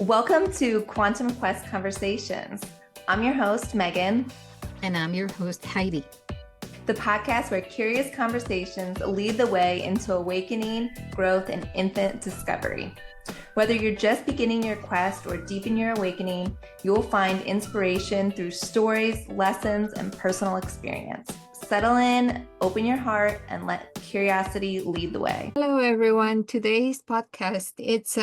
Welcome to Quantum Quest Conversations. I'm your host, Megan. And I'm your host, Heidi. The podcast where curious conversations lead the way into awakening, growth, and infinite discovery. Whether you're just beginning your quest or deep in your awakening, you'll find inspiration through stories, lessons, and personal experience. Settle in, open your heart, and let curiosity lead the way. Hello, everyone. Today's podcast, it's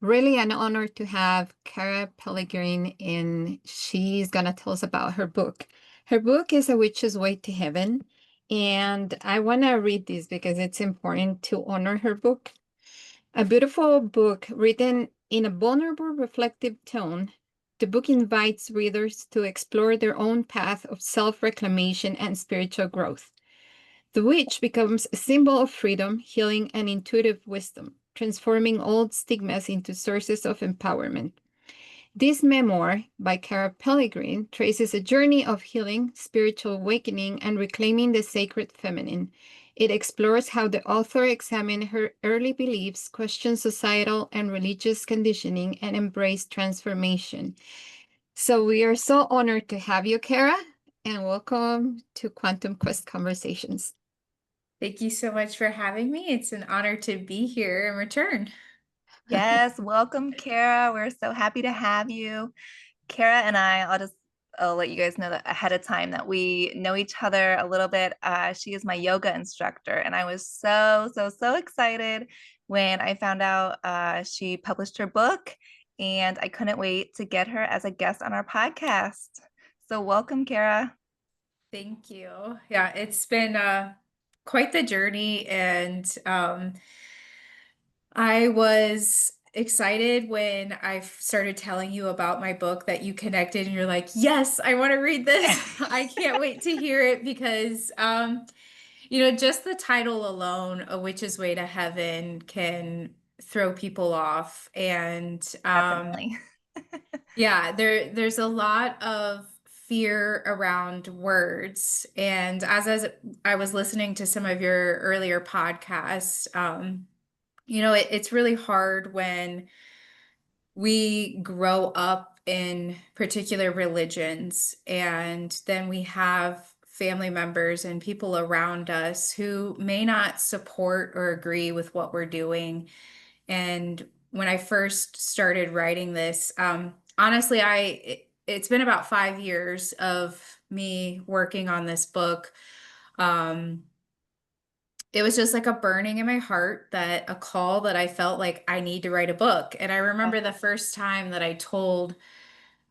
really an honor to have Kara Pellegrine, and she's going to tell us about her book. Her book is A Witch's Way to Heaven, and I want to read this because it's important to honor her book. A beautiful book written in a vulnerable, reflective tone. The book invites readers to explore their own path of self-reclamation and spiritual growth. The witch becomes a symbol of freedom, healing, and intuitive wisdom, transforming old stigmas into sources of empowerment. This memoir by Kara Pellegrine traces a journey of healing, spiritual awakening, and reclaiming the sacred feminine. It explores how the author examined her early beliefs, questioned societal and religious conditioning, and embraced transformation. So we are so honored to have you, Kara, and welcome to Quantum Quest Conversations. Thank you so much for having me. It's an honor to be here in return. Yes, welcome, Kara. We're so happy to have you. Kara and I'll let you guys know that ahead of time that we know each other a little bit. She is my yoga instructor, and I was so excited when I found out she published her book, and I couldn't wait to get her as a guest on our podcast. So welcome, Kara. Thank you. Yeah, it's been quite the journey, and I was excited when I started telling you about my book that you connected and you're like, yes, I want to read this. I can't wait to hear it because, just the title alone, A Witch's Way to Heaven, can throw people off. And Definitely. yeah, there's a lot of fear around words. And as I was listening to some of your earlier podcasts, it's really hard when we grow up in particular religions and then we have family members and people around us who may not support or agree with what we're doing. And when I first started writing this, honestly, it's been about 5 years of me working on this book. It was just like a burning in my heart, that a call that I felt like I need to write a book. And I remember the first time that I told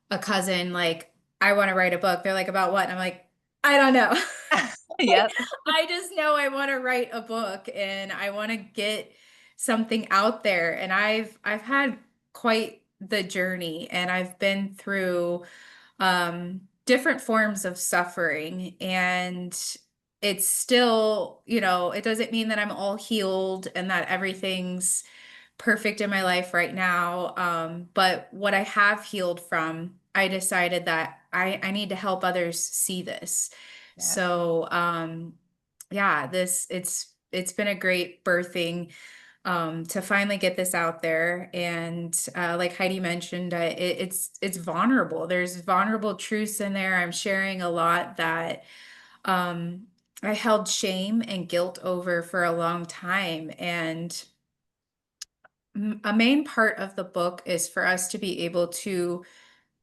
a cousin, like, I want to write a book. They're like, about what? And I'm like, I don't know. Yep. I just know I want to write a book and I want to get something out there. And I've had quite the journey, and I've been through different forms of suffering, and it's still, it doesn't mean that I'm all healed and that everything's perfect in my life right now. But what I have healed from, I decided that I need to help others see this. Yeah. So yeah, it's been a great birthing to finally get this out there. And like Heidi mentioned, it's vulnerable. There's vulnerable truths in there. I'm sharing a lot that I held shame and guilt over for a long time. And a main part of the book is for us to be able to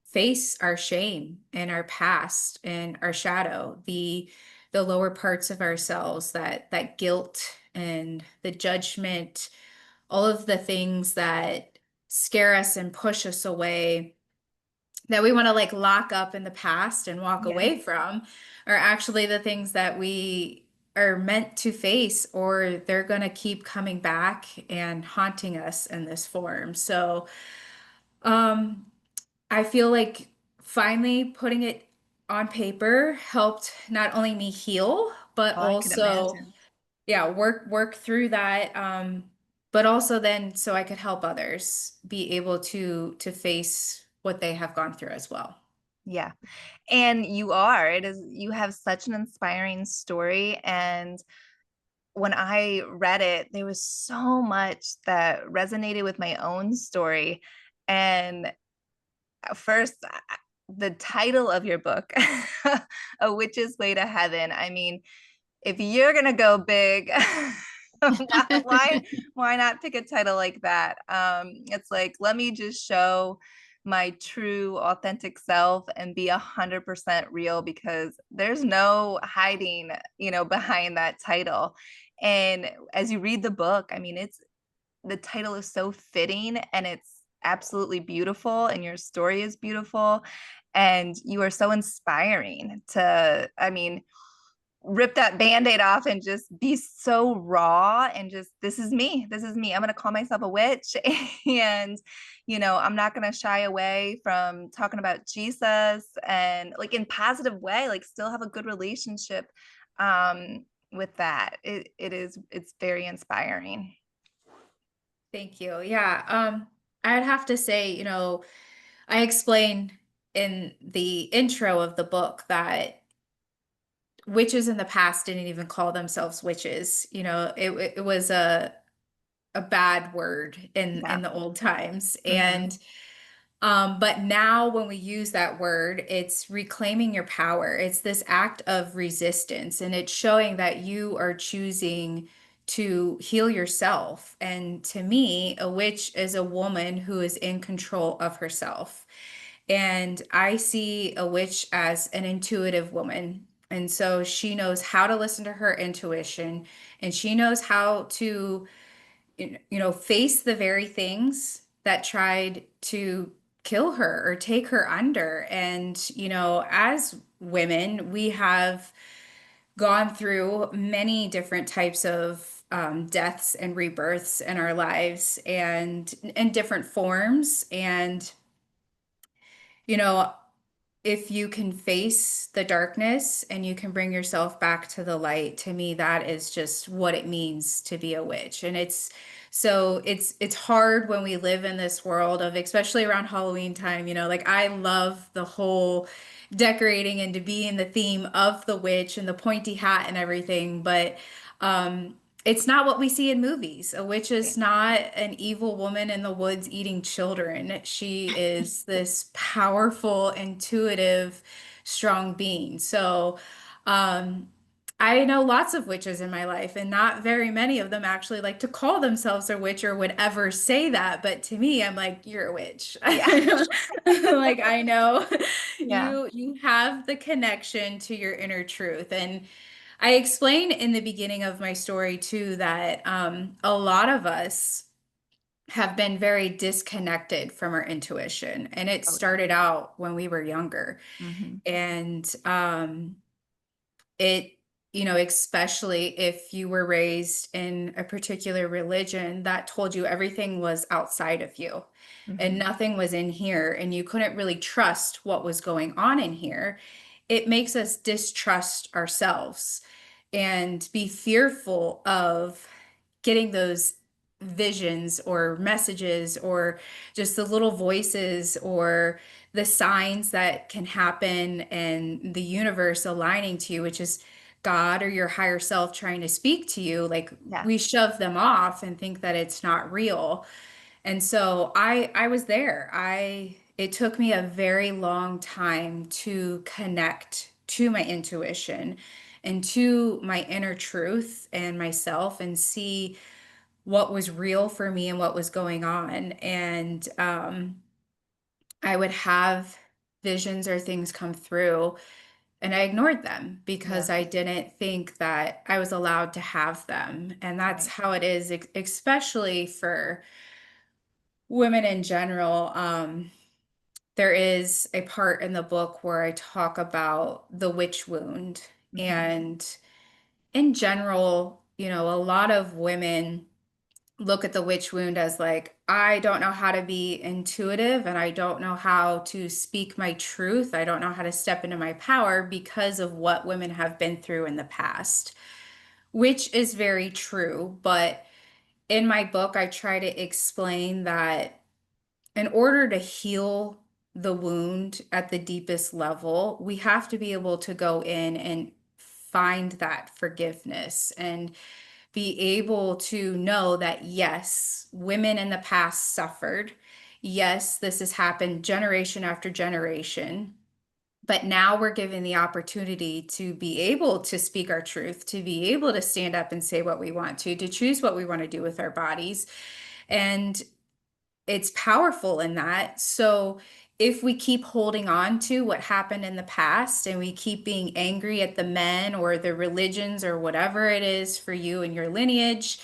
face our shame and our past and our shadow, the lower parts of ourselves, that guilt and the judgment, all of the things that scare us and push us away, that we want to like lock up in the past and walk away from, are actually the things that we are meant to face, or they're going to keep coming back and haunting us in this form. So I feel like finally putting it on paper helped not only me heal, but Oh, I could also, imagine. yeah, work through that. But also then so I could help others be able to face what they have gone through as well. Yeah. And you have such an inspiring story. And when I read it, there was so much that resonated with my own story. And first, the title of your book, A Witch's Way to Heaven. I mean, if you're gonna go big, why not pick a title like that? It's like, let me just show my true authentic self and be 100% real, because there's no hiding, behind that title. And as you read the book, I mean, the title is so fitting, and it's absolutely beautiful, and your story is beautiful, and you are so inspiring to, I mean, rip that band-aid off and just be so raw, and just, this is me, I'm going to call myself a witch. And I'm not going to shy away from talking about Jesus, and like in positive way, like still have a good relationship with that. It's very inspiring. Thank you. Yeah. I'd have to say, I explain in the intro of the book that witches in the past didn't even call themselves witches. It was a bad word in Yeah. the old times. Hmm. And but now when we use that word, it's reclaiming your power. It's this act of resistance, and it's showing that you are choosing to heal yourself. And to me, a witch is a woman who is in control of herself. And I see a witch as an intuitive woman. And so she knows how to listen to her intuition, and she knows how to face the very things that tried to kill her or take her under. And, as women, we have gone through many different types of deaths and rebirths in our lives, and in different forms. And, you know, if you can face the darkness and you can bring yourself back to the light, to me that is just what it means to be a witch. And it's hard when we live in this world of, especially around Halloween time, like I love the whole decorating and to be in the theme of the witch and the pointy hat and everything, but it's not what we see in movies. A witch is not an evil woman in the woods eating children. She is this powerful, intuitive, strong being. So, um, I know lots of witches in my life, and not very many of them actually like to call themselves a witch or would ever say that. But to me, I'm like, you're a witch. Yeah. Like I know Yeah. you have the connection to your inner truth. And I explain in the beginning of my story too that a lot of us have been very disconnected from our intuition, and it Oh, yeah. started out when we were younger. Hmm. And it, especially if you were raised in a particular religion that told you everything was outside of you and Hmm. nothing was in here, and you couldn't really trust what was going on in here, it makes us distrust ourselves and be fearful of getting those visions or messages or just the little voices or the signs that can happen and the universe aligning to you, which is God or your higher self trying to speak to you. Like Yeah. we shove them off and think that it's not real. And so I was there. It took me a very long time to connect to my intuition and to my inner truth and myself and see what was real for me and what was going on. And I would have visions or things come through, and I ignored them because Yeah. I didn't think that I was allowed to have them. And that's Right. how it is, especially for women in general. There is a part in the book where I talk about the witch wound. Hmm. And in general, a lot of women look at the witch wound as like, I don't know how to be intuitive and I don't know how to speak my truth. I don't know how to step into my power because of what women have been through in the past, which is very true. But in my book, I try to explain that in order to heal the wound at the deepest level, we have to be able to go in and find that forgiveness and be able to know that yes, women in the past suffered. yes, this has happened generation after generation. But now we're given the opportunity to be able to speak our truth, to be able to stand up and say what we want to choose what we want to do with our bodies. And it's powerful in that. So if we keep holding on to what happened in the past and we keep being angry at the men or the religions or whatever it is for you and your lineage,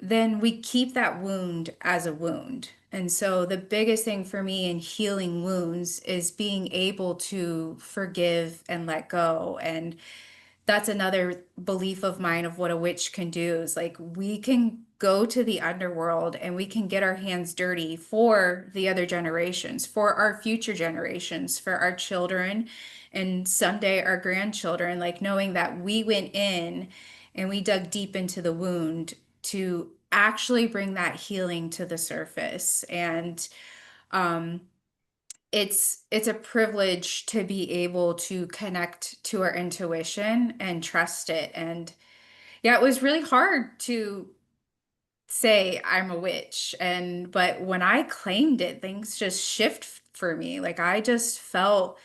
then we keep that wound as a wound. And so the biggest thing for me in healing wounds is being able to forgive and let go. And that's another belief of mine of what a witch can do is like we can go to the underworld and we can get our hands dirty for the other generations, for our future generations, for our children, and someday our grandchildren, like knowing that we went in and we dug deep into the wound to actually bring that healing to the surface. And um, it's a privilege to be able to connect to our intuition and trust it. And yeah, it was really hard to say I'm a witch. And but when I claimed it, things just shift for me. Like I just felt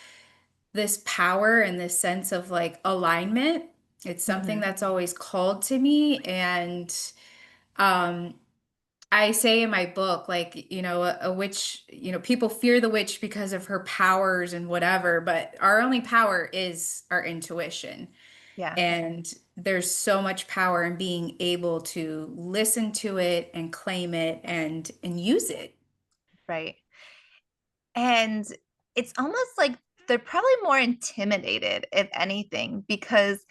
this power and this sense of like alignment. It's something Mhm. that's always called to me. And um I say in my book, like, a witch, people fear the witch because of her powers and whatever, but our only power is our intuition. Yeah, And there's so much power in being able to listen to it and claim it and use it. right. And it's almost like they're probably more intimidated, if anything, because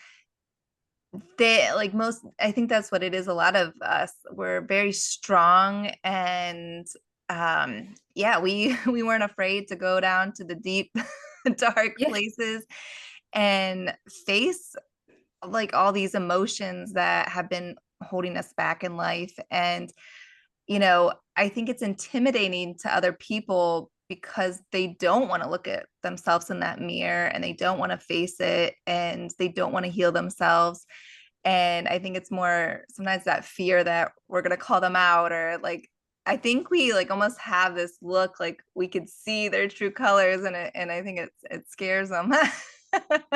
they like most, I think that's what it is. A lot of us, we're very strong and yeah, we we weren't afraid to go down to the deep dark Yeah. places and face like all these emotions that have been holding us back in life. And I think it's intimidating to other people because they don't want to look at themselves in that mirror and they don't want to face it and they don't want to heal themselves. And I think it's more sometimes that fear that we're going to call them out, or like I think we like almost have this look like we could see their true colors, and I think it scares them.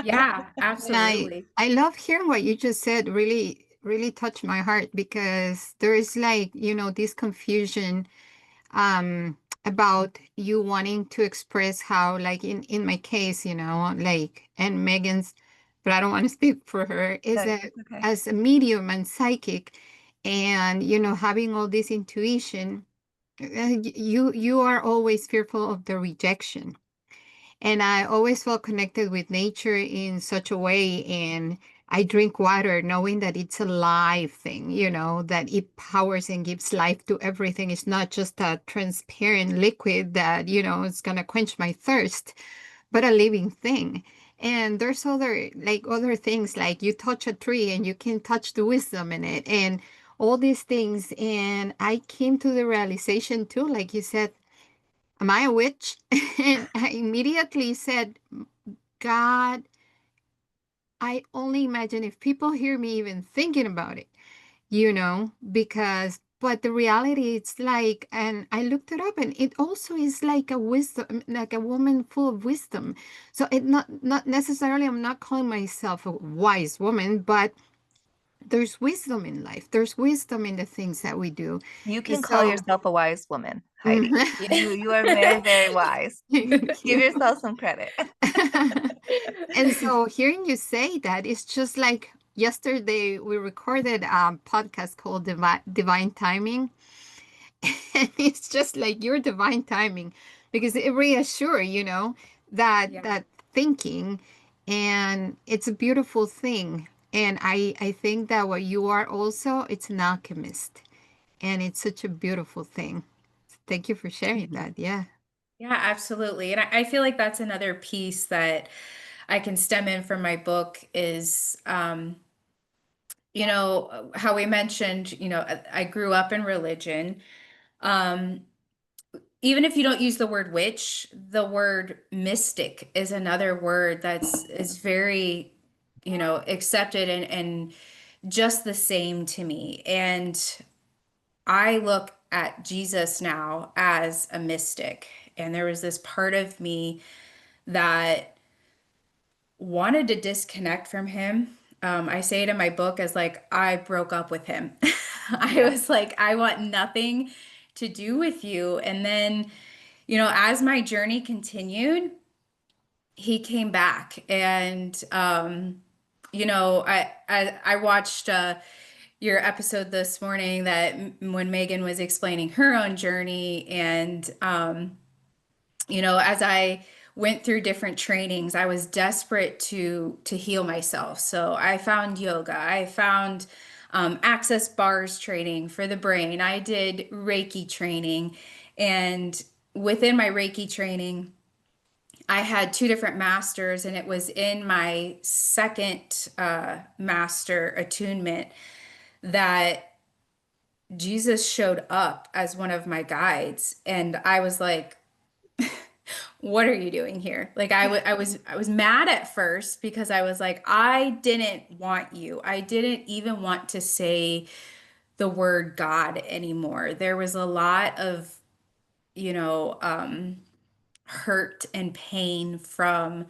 Yeah, And absolutely. I love hearing what you just said. Really, really touched my heart because there is like, this confusion about you wanting to express how, like in my case, like, and Megan's, but I don't want to speak for her, is Good, that that's okay. as a medium and psychic and having all this intuition, you are always fearful of the rejection. And I always felt connected with nature in such a way. And I drink water knowing that it's a live thing, that it powers and gives life to everything. It's not just a transparent liquid that, is going to quench my thirst, but a living thing. And there's other things like you touch a tree and you can touch the wisdom in it and all these things. And I came to the realization too, like you said, am I a witch? And I immediately said, God, I only imagine if people hear me even thinking about it, but the reality, it's like, and I looked it up and it also is like a wisdom, like a woman full of wisdom. So it not necessarily, I'm not calling myself a wise woman, but there's wisdom in life. There's wisdom in the things that we do. You And can call so, yourself a wise woman, Heidi. mhm. You are very, very wise. Thank Give you. yourself some credit. And so hearing you say that, it's just like yesterday we recorded a podcast called Divine Timing. And it's just like your divine timing because it reassures, Yeah. that thinking, and it's a beautiful thing. And I think that what you are also, it's an alchemist, and it's such a beautiful thing. Thank you for sharing that. Yeah. Yeah, absolutely. And I feel like that's another piece that I can stem in from my book is, how we mentioned, I grew up in religion. Um, Even if you don't use the word witch, the word mystic is another word that's is very, accepted and just the same to me. And I look at Jesus now as a mystic. And there was this part of me that wanted to disconnect from him. I say it in my book as like, I broke up with him. I Yeah. was like, I want nothing to do with you. And then, as my journey continued, he came back. And, I watched your episode this morning that when Megan was explaining her own journey. And, as I went through different trainings, I was desperate to heal myself. So I found yoga. I found access bars training for the brain. I did Reiki training, and within my Reiki training, I had two different masters, and it was in my second master attunement that Jesus showed up as one of my guides, and I was like, what are you doing here? Like I was mad at first because I was like, I didn't want you. I didn't even want to say the word God anymore. There was a lot of, you know, um, hurt and pain from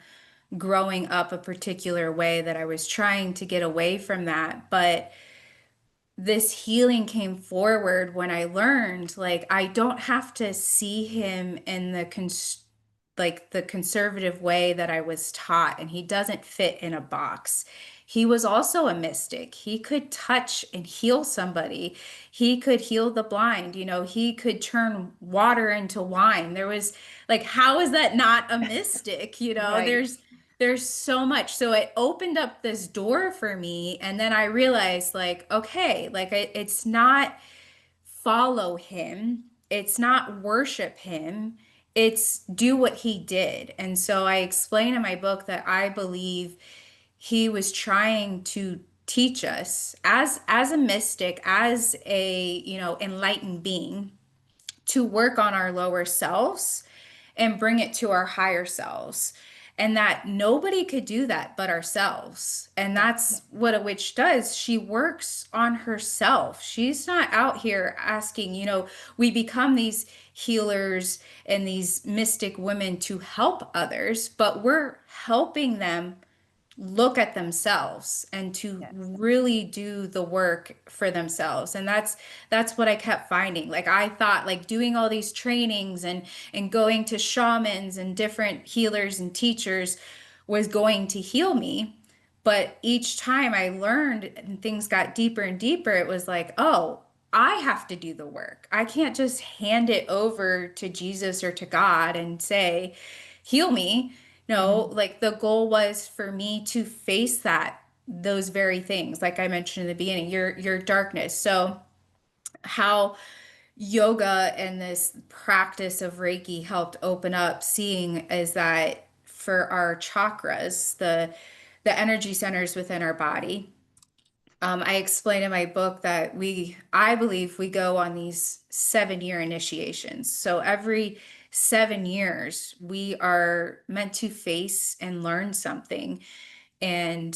growing up a particular way that I was trying to get away from that. But this healing came forward when I learned like I don't have to see him in the conservative way that I was taught, and he doesn't fit in a box. He was also a mystic. He could touch and heal somebody. He could heal the blind. He could turn water into wine. There was like, how is that not a mystic? Right. There's so much. So it opened up this door for me. And then I realized, like, okay, like it's not follow him, it's not worship him, it's do what he did. And so I explain in my book that I believe he was trying to teach us as a mystic, as a, enlightened being, to work on our lower selves and bring it to our higher selves. And that nobody could do that but ourselves. And Yeah. that's what a witch does. She works on herself. She's not out here asking, we become these healers and these mystic women to help others, but we're helping them look at themselves and to Yes. really do the work for themselves. And that's what I kept finding. Like I thought like doing all these trainings and going to shamans and different healers and teachers was going to heal me. But each time I learned and things got deeper and deeper, it was like, oh, I have to do the work. I can't just hand it over to Jesus or to God and say, heal me. No, Mhm. like the goal was for me to face those very things, like I mentioned in the beginning, your darkness. So how yoga and this practice of Reiki helped open up seeing is that for our chakras, the energy centers within our body. I explain in my book that I believe we go on these 7-year initiations. So every 7 years, we are meant to face and learn something. And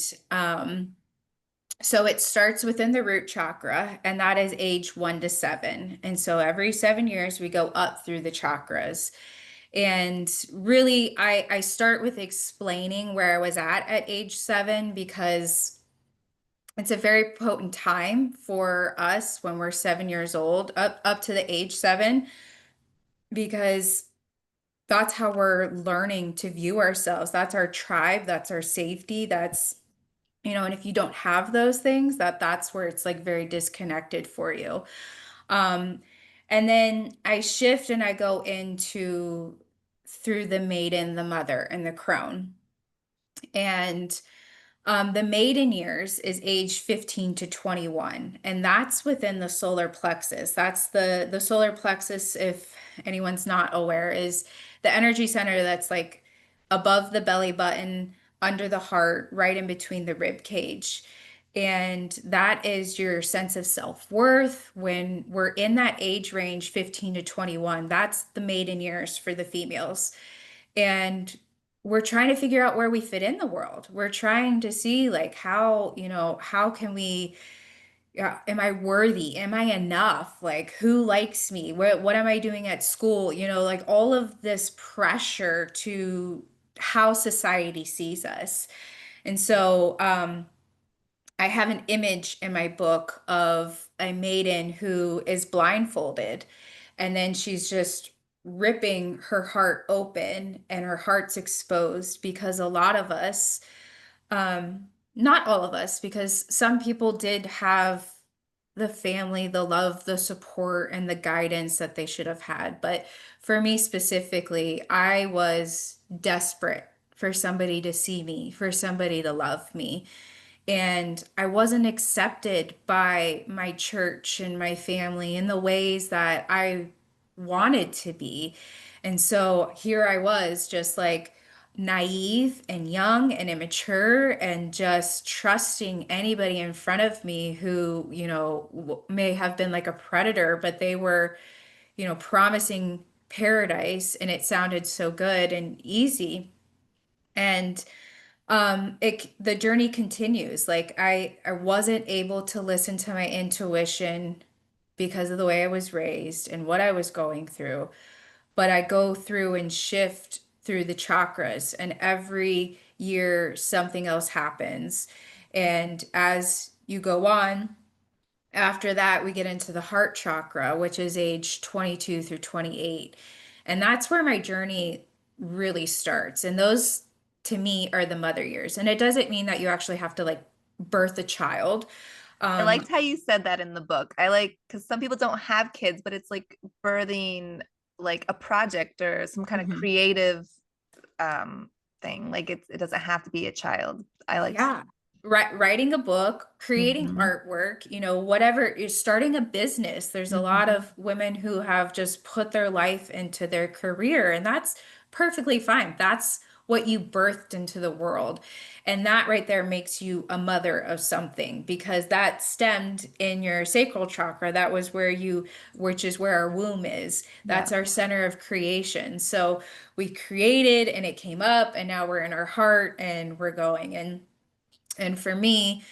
so it starts within the root chakra, and that is age 1 to 7. And so every 7 years, we go up through the chakras. And really, I start with explaining where I was at age 7 because it's a very potent time for us when we're 7 years old, up to the age 7, because that's how we're learning to view ourselves. That's our tribe, that's our safety, and if you don't have those things, that's where it's like very disconnected for you. Um, and then I shift and I go into through the maiden, the mother, and the crone. And the maiden years is age 15 to 21, and that's within the solar plexus. That's the solar plexus, if anyone's not aware, is the energy center that's like above the belly button, under the heart, right in between the rib cage. And that is your sense of self-worth. When we're in that age range, 15 to 21, that's the maiden years for the females. And we're trying to figure out where we fit in the world. We're trying to see like how can we yeah, am I worthy? Am I enough? Like, who likes me? What am I doing at school? You know, like all of this pressure to how society sees us. And so, I have an image in my book of a maiden who is blindfolded, and then she's just ripping her heart open, and her heart's exposed because a lot of us, not all of us, because some people did have the family, the love, the support, and the guidance that they should have had. But for me specifically, I was desperate for somebody to see me, for somebody to love me. And I wasn't accepted by my church and my family in the ways that I wanted to be. And so here I was, just like naive and young and immature, and just trusting anybody in front of me who, may have been like a predator, but they were, promising paradise, and it sounded so good and easy. And the journey continues. Like I wasn't able to listen to my intuition because of the way I was raised and what I was going through. But I go through and shift through the chakras, and every year something else happens. And as you go on, after that, we get into the heart chakra, which is age 22 through 28. And that's where my journey really starts. And those, to me, are the mother years. And it doesn't mean that you actually have to like birth a child. I Um, liked how you said that in the book. I like because some people don't have kids, but it's like birthing like a project or some kind of Mhm. creative thing. Like it doesn't have to be a child. I like. Yeah. Writing a book, creating Mhm. artwork, whatever, you're starting a business. There's a lot Mhm. of women who have just put their life into their career, and that's perfectly fine. That's what you birthed into the world. And that right there makes you a mother of something, because that stemmed in your sacral chakra. That was which is where our womb is. Yeah. That's our center of creation. So we created and it came up, and now we're in our heart and we're going. And for me,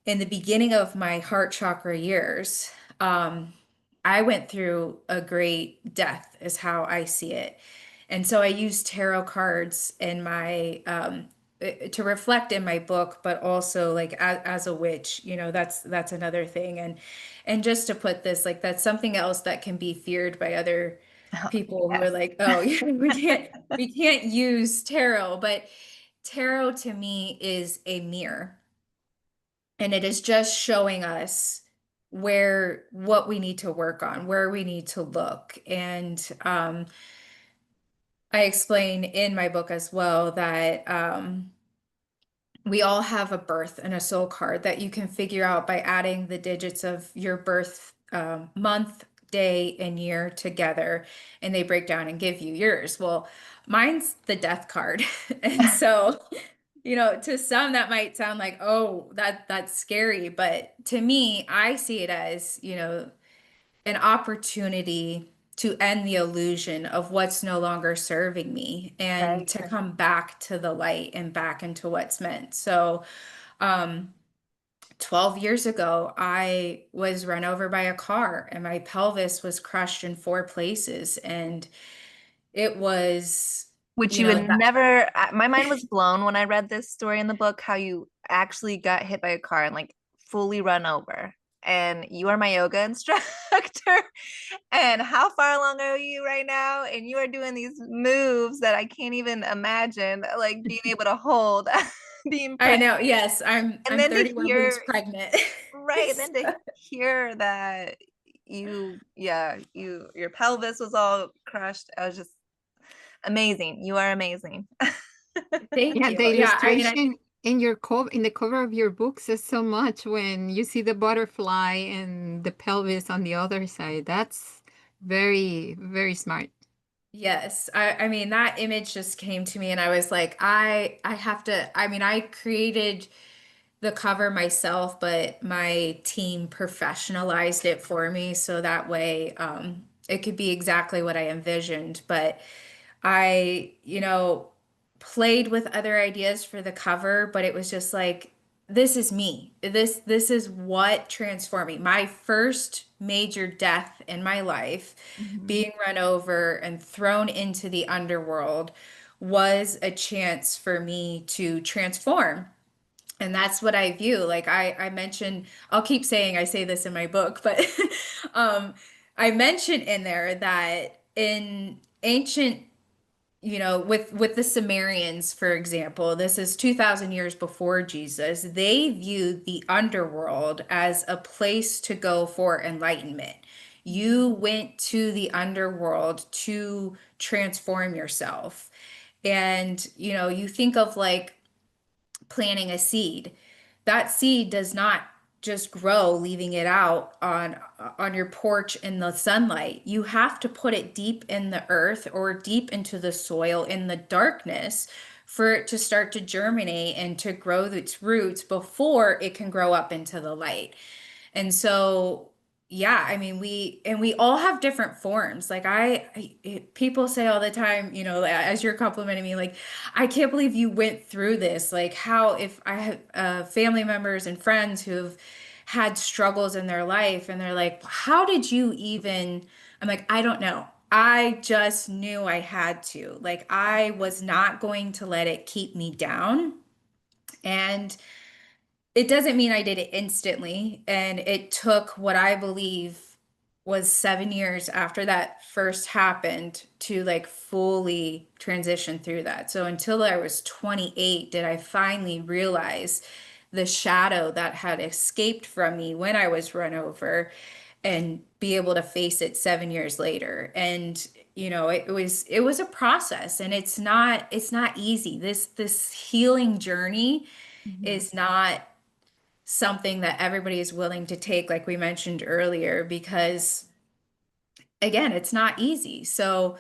in the beginning of my heart chakra years, I went through a great death, is how I see it. And so I used tarot cards in my to reflect in my book, but also like as a witch, that's another thing. And just to put this, like that's something else that can be feared by other Oh, people who are yes. like, oh yeah, we can't use tarot. But tarot to me is a mirror, and it is just showing us what we need to work on, where we need to look. And I explain in my book as well that we all have a birth and a soul card that you can figure out by adding the digits of your birth month, day, and year together, and they break down and give you yours. Well, mine's the death card. And so, to some that might sound like, oh, that's scary, but to me, I see it as, an opportunity to end the illusion of what's no longer serving me, and Right. to come back to the light and back into what's meant. So, um, 12 years ago, I was run over by a car, and my pelvis was crushed in 4 places. And it was, Which you would never, my mind was blown when I read this story in the book, how you actually got hit by a car and like fully run over. And you are my yoga instructor. And how far along are you right now? And you are doing these moves that I can't even imagine, like being able to hold, being I pregnant. know, yes, And I'm then to 31 weeks hear, pregnant. right, and then to hear that your pelvis was all crushed. I was just amazing. You are amazing. Thank Yeah, you. the Yeah, I mean, illustration in the cover of your book says so much when you see the butterfly and the pelvis on the other side. That's very, very smart. yes. I mean, that image just came to me, and I was like, I have to, I mean, I created the cover myself, but my team professionalized it for me so that way it could be exactly what I envisioned. But I, played with other ideas for the cover, but it was just like this is me. This is what transformed me. My first major death in my life, Mhm. being run over and thrown into the underworld, was a chance for me to transform. And that's what I view. Like I mentioned, I'll keep saying I say this in my book, but I mentioned in there that in ancient, with the Sumerians, for example, this is 2000 years before Jesus, they viewed the underworld as a place to go for enlightenment. You went to the underworld to transform yourself. And, you think of like planting a seed. That seed does not just grow leaving it out on your porch in the sunlight. You have to put it deep in the earth or deep into the soil in the darkness for it to start to germinate and to grow its roots before it can grow up into the light. And so, yeah, I mean, we all have different forms. Like people say all the time, as you're complimenting me, like, I can't believe you went through this. Like, how, if I have family members and friends who've had struggles in their life and they're like, how did you even? I'm like, I don't know. I just knew I had to. Like, I was not going to let it keep me down. And it doesn't mean I did it instantly. And it took what I believe was 7 years after that first happened to like fully transition through that. So until I was 28, did I finally realize the shadow that had escaped from me when I was run over and be able to face it 7 years later. And it was a process, and it's not easy. This healing journey Mhm. is not something that everybody is willing to take, like we mentioned earlier, because again, it's not easy. So,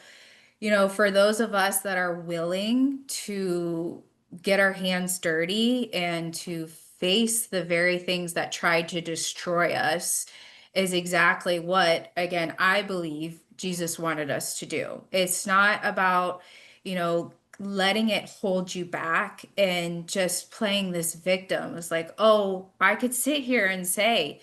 for those of us that are willing to get our hands dirty and to face the very things that tried to destroy us, is exactly what, again, I believe Jesus wanted us to do. It's not about, letting it hold you back and just playing this victim. It's like, oh, I could sit here and say,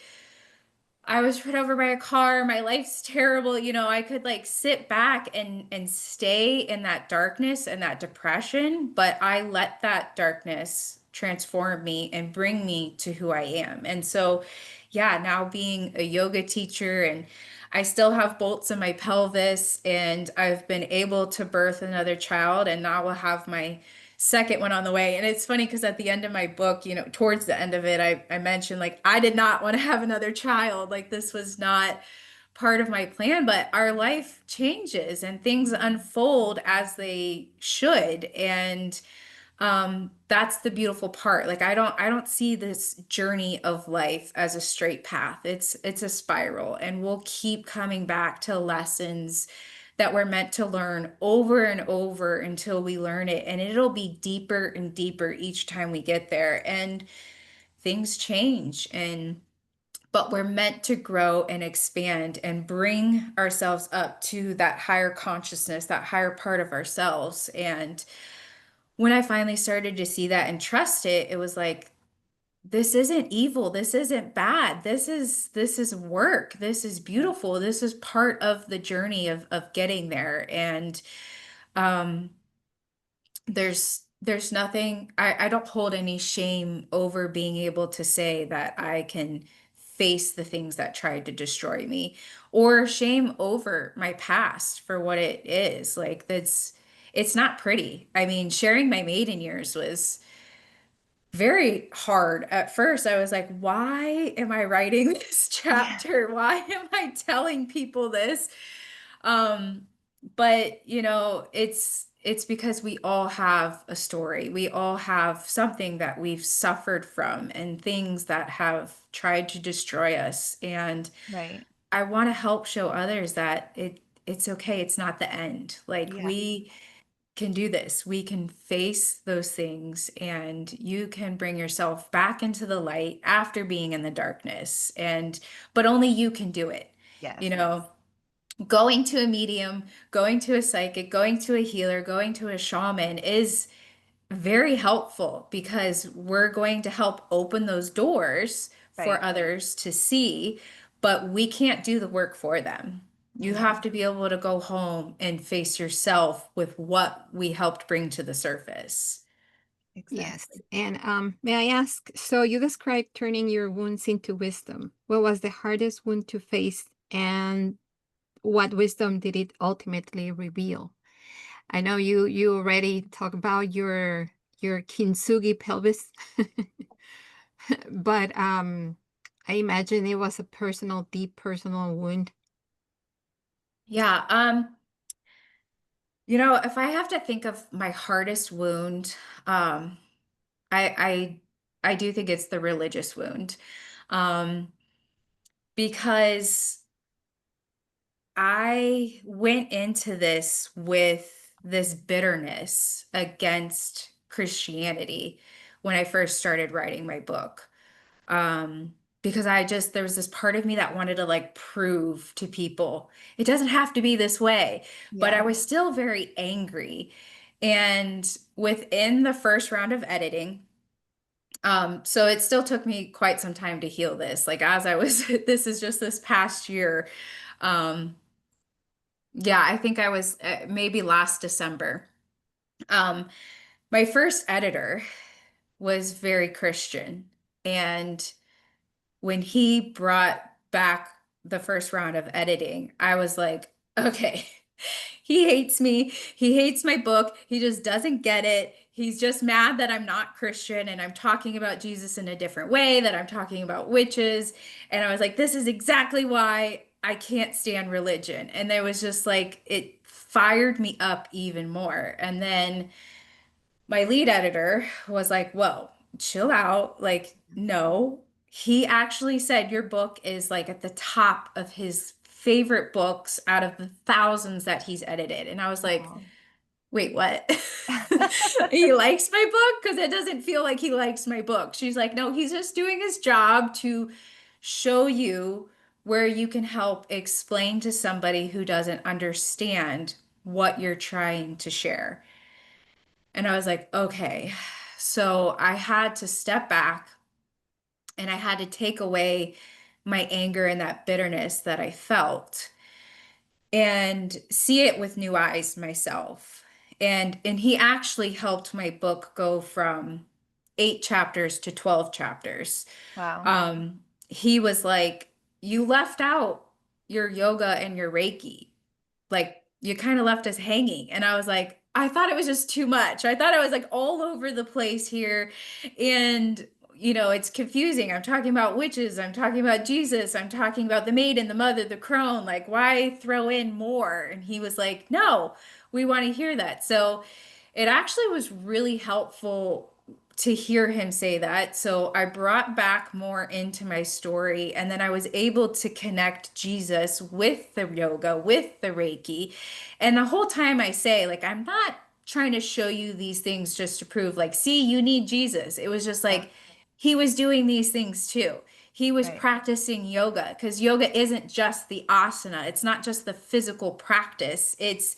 I was run over by a car. My life's terrible. I could like sit back and stay in that darkness and that depression, but I let that darkness transform me and bring me to who I am. And so, yeah, now being a yoga teacher, and I still have bolts in my pelvis, and I've been able to birth another child, and now we'll have my second one on the way. And it's funny because at the end of my book, towards the end of it, I mentioned like I did not want to have another child. Like this was not part of my plan, but our life changes and things unfold as they should. And that's the beautiful part. Like I don't see this journey of life as a straight path. It's a spiral, and we'll keep coming back to lessons that we're meant to learn over and over until we learn it, and it'll be deeper and deeper each time we get there. And things change, and but we're meant to grow and expand and bring ourselves up to that higher consciousness, that higher part of ourselves. And when I finally started to see that and trust it, it was like, this isn't evil. This isn't bad. This is work. This is beautiful. This is part of the journey of getting there. And um there's nothing, I don't hold any shame over being able to say that I can face the things that tried to destroy me, or shame over my past for what it is. Like it's not pretty. I mean, sharing my maiden years was very hard. At first, I was like, why am I writing this Yeah. chapter? Why am I telling people this? Um, but it's because we all have a story. We all have something that we've suffered from and things that have tried to destroy us. And Right. I want to help show others that it's okay. It's not the end. Like Yeah. we can do this. We can face those things, and you can bring yourself back into the light after being in the darkness. But only you can do it. Yes. You know, going to a medium, going to a psychic, going to a healer, going to a shaman is very helpful because we're going to help open those doors for Right. others to see, but we can't do the work for them. You have No, to be able to go home and face yourself with what we helped bring to the surface. Yes. exactly. And may I ask, so you described turning your wounds into wisdom. What was the hardest wound to face, and what wisdom did it ultimately reveal? I know you already talked about your kintsugi pelvis, but I imagine it was a personal, deep personal wound. Yeah, if I have to think of my hardest wound, um, I I do think it's the religious wound. Um, because I went into this with this bitterness against Christianity when I first started writing my book. Um, because there was this part of me that wanted to like prove to people it doesn't have to be this way, but I Yeah. was still very angry. And within the first round of editing, so it still took me quite some time to heal this. Like as I was, this is just this past year. Um, yeah, I think I was maybe last December. Um, my first editor was very Christian. And when he brought back the first round of editing, I was like, okay, he hates me. He hates my book. He just doesn't get it. He's just mad that I'm not Christian and I'm talking about Jesus in a different way, that I'm talking about witches. And I was like, this is exactly why I can't stand religion. And there was just like, it fired me up even more. And then my lead editor was like, whoa, chill out. Like, no. He actually said your book is like at the top of his favorite books out of the thousands that he's edited. And I was like, Oh. wait, what? He likes my book? Because it doesn't feel like he likes my book. She's like, no, he's just doing his job to show you where you can help explain to somebody who doesn't understand what you're trying to share. And I was like, okay. So I had to step back and I had to take away my anger and that bitterness that I felt and see it with new eyes myself. And he actually helped my book go from 8 chapters to 12 chapters. Wow. Um, he was like, you left out your yoga and your Reiki. Like you kind of left us hanging. And I was like, I thought it was just too much. I thought I was like all over the place here. And, it's confusing. I'm talking about witches. I'm talking about Jesus. I'm talking about the maiden, the mother, the crone. Like, why throw in more? And he was like, no, we want to hear that. So it actually was really helpful to hear him say that. So I brought back more into my story, and then I was able to connect Jesus with the yoga, with the Reiki. And the whole time I say, like, I'm not trying to show you these things just to prove, like, see, you need Jesus. It was just Yeah. like he was doing these things too. He was Right. practicing yoga because yoga isn't just the asana. It's not just the physical practice. It's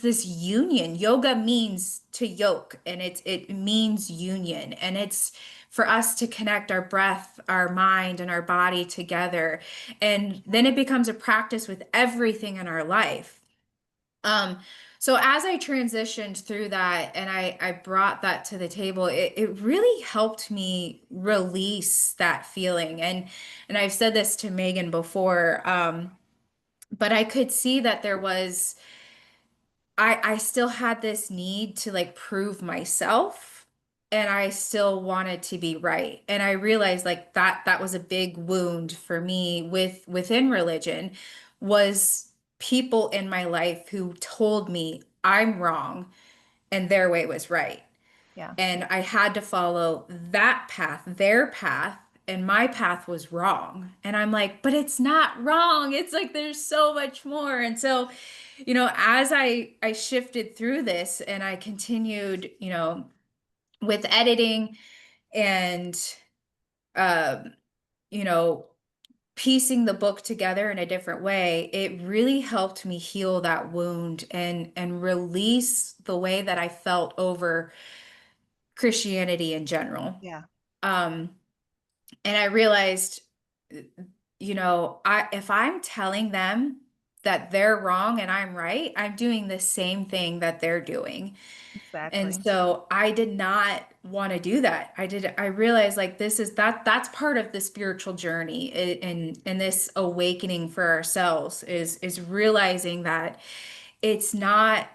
this union. Yoga means to yoke, and it means union, and it's for us to connect our breath, our mind, and our body together. And then it becomes a practice with everything in our life. Um, so as I transitioned through that and I brought that to the table, it really helped me release that feeling. And I've said this to Megan before, but I could see that there was I still had this need to like prove myself, and I still wanted to be right. And I realized like that was a big wound for me within religion was people in my life who told me I'm wrong and their way was right. Yeah. And I had to follow that path, their path, and my path was wrong. And I'm like, but it's not wrong. It's like there's so much more. And so, as I shifted through this and I continued, with editing and um, you know, piecing the book together in a different way, it really helped me heal that wound and release the way that I felt over Christianity in general. Yeah. Um, and I realized, if I'm telling them that they're wrong and I'm right, I'm doing the same thing that they're doing. And Exactly. so I did not want to do that. I realized like that's part of the spiritual journey and this awakening for ourselves is realizing that it's not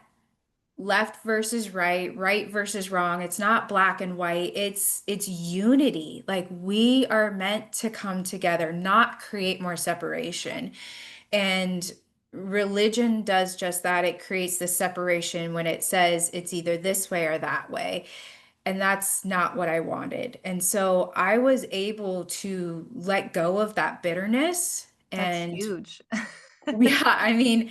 left versus right, right versus wrong. It's not black and white. It's unity. Like we are meant to come together, not create more separation. And religion does just that. It creates the separation when it says it's either this way or that way. And that's not what I wanted. And so I was able to let go of that bitterness. That's And huge. yeah, I mean,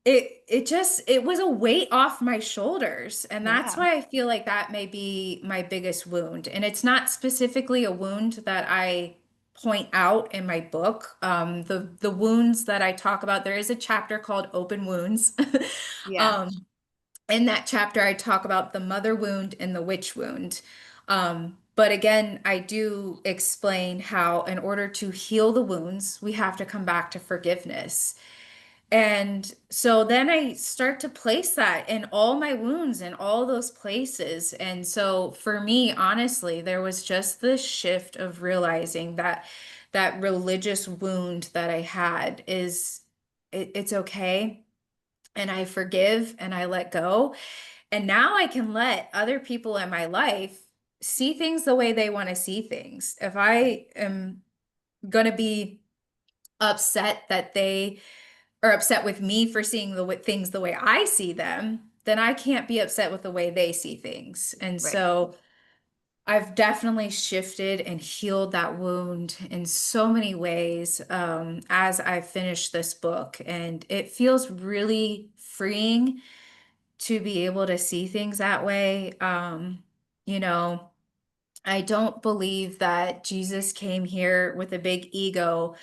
it was a weight off my shoulders. And that's Yeah. why I feel like that may be my biggest wound. And it's not specifically a wound that I point out in my book. The wounds that I talk about, there is a chapter called Open Wounds. Yeah. Um, in that chapter, I talk about the mother wound and the witch wound. But again, I do explain how, in order to heal the wounds, we have to come back to forgiveness. And so then I start to place that in all my wounds in all those places. And so for me, honestly, there was just this shift of realizing that that religious wound that I had it's okay. And I forgive and I let go. And now I can let other people in my life see things the way they want to see things. If I am going to be upset that they are upset with me for seeing things the way I see them, then I can't be upset with the way they see things. And Right. so I've definitely shifted and healed that wound in so many ways as I finished this book. And it feels really freeing to be able to see things that way. You know, I don't believe that Jesus came here with a big ego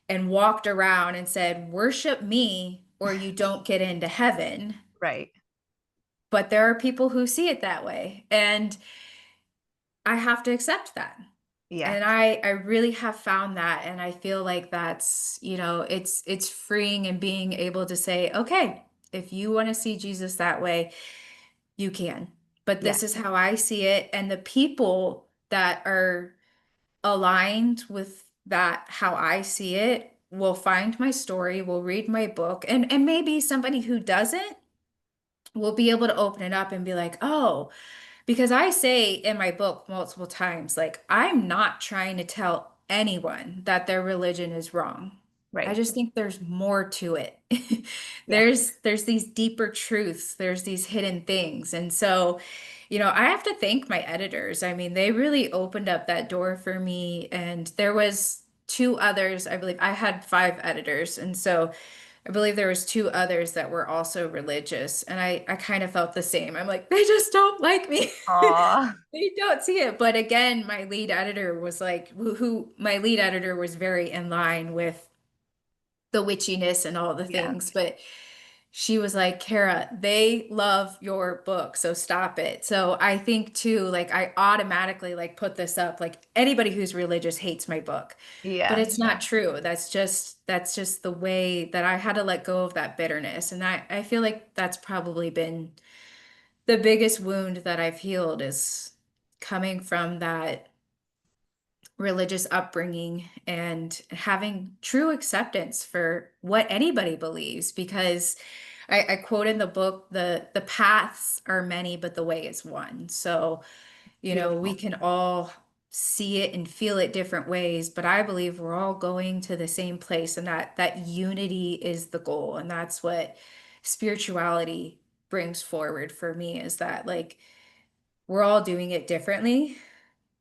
and walked around and said, "Worship me or you don't get into heaven." Right. But there are people who see it that way, and I have to accept that. Yeah. And I really have found that, and I feel like that's, it's freeing and being able to say, "Okay, if you want to see Jesus that way, you can. But Yeah. this is how I see it." And the people that are aligned with that, how I see it, will find my story, will read my book, and maybe somebody who doesn't will be able to open it up and be like, "Oh," because I say in my book multiple times, like, I'm not trying to tell anyone that their religion is wrong. I Right. just think there's more to it. Yeah. There's these deeper truths, there's these hidden things. And so, I have to thank my editors. I mean, they really opened up that door for me. And there was two others, I believe I had five editors. And so I believe there was two others that were also religious, and I kind of felt the same. I'm like, they just don't like me. Aw. They don't see it. But again, my lead editor was like, who my lead editor was very in line with the witchiness and all the Yeah. things. But she was like, "Kara, they love your book, so stop it." So I think too, like I automatically like put this up, like anybody who's religious hates my book. But Yeah. it's not true. That's just the way that I had to let go of that bitterness. And I feel like that's probably been the biggest wound that I've healed is coming from that religious upbringing and having true acceptance for what anybody believes. Because I quote in the book, the paths are many, but the way is one. So we Beautiful. can all see it and feel it different ways, but I believe we're all going to the same place, and that unity is the goal. And that's what spirituality brings forward for me, is that like we're all doing it differently,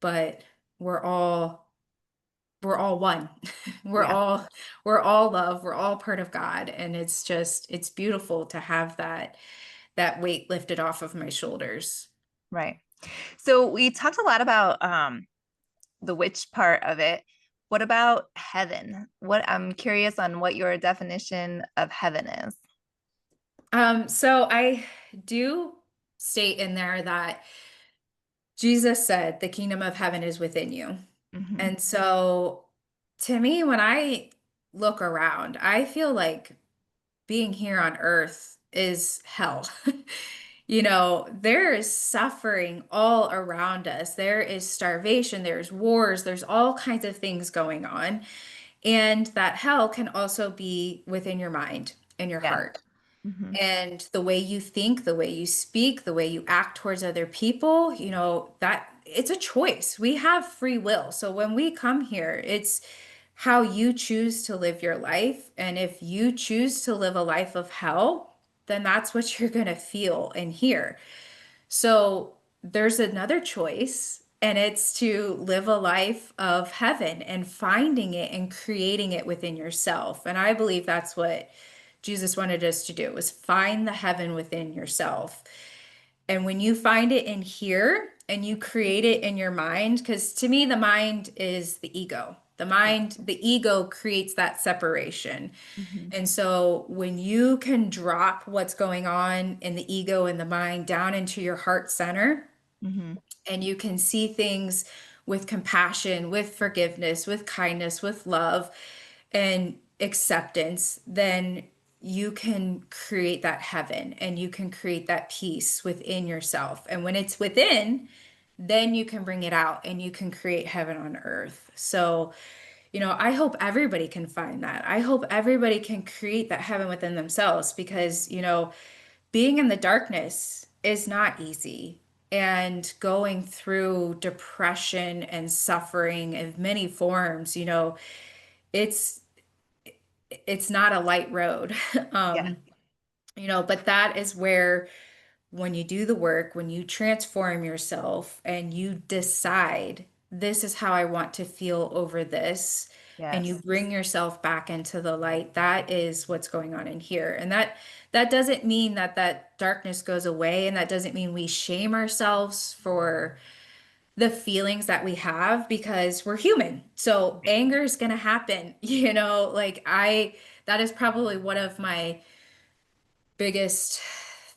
but we're all we're all one. We're Yeah. all we're all love, we're all part of God, and it's beautiful to have that weight lifted off of my shoulders. Right. So we talked a lot about the witch part of it. What about heaven? What I'm curious on what your definition of heaven is. So I do state in there that Jesus said, the kingdom of heaven is within you. Hmm. And so to me, when I look around, I feel like being here on earth is hell. There is suffering all around us. There is starvation, there's wars, there's all kinds of things going on. And that hell can also be within your mind and your Yeah. heart. Hmm. And the way you think, the way you speak, the way you act towards other people, that it's a choice. We have free will. So when we come here, it's how you choose to live your life. And if you choose to live a life of hell, then that's what you're going to feel and hear. So there's another choice, and it's to live a life of heaven and finding it and creating it within yourself. And I believe that's what Jesus wanted us to do, was find the heaven within yourself. And when you find it in here and you create it in your mind, because to me, the mind is the ego. Yeah. The ego creates that separation. Hmm. And so when you can drop what's going on in the ego and the mind down into your heart center, Hmm. and you can see things with compassion, with forgiveness, with kindness, with love, and acceptance, then you can create that heaven and you can create that peace within yourself. And when it's within, then you can bring it out and you can create heaven on earth. So, I hope everybody can find that. I hope everybody can create that heaven within themselves because, being in the darkness is not easy. And going through depression and suffering in many forms, it's it's not a light road. Yeah. um, but that is where when you do the work, when you transform yourself and you decide, this is how I want to feel over this, and you Yes. bring yourself back into the light, that is what's going on in here. And that doesn't mean that darkness goes away, and that doesn't mean we shame ourselves for the feelings that we have, because we're human. So anger is going to happen, like that is probably one of my biggest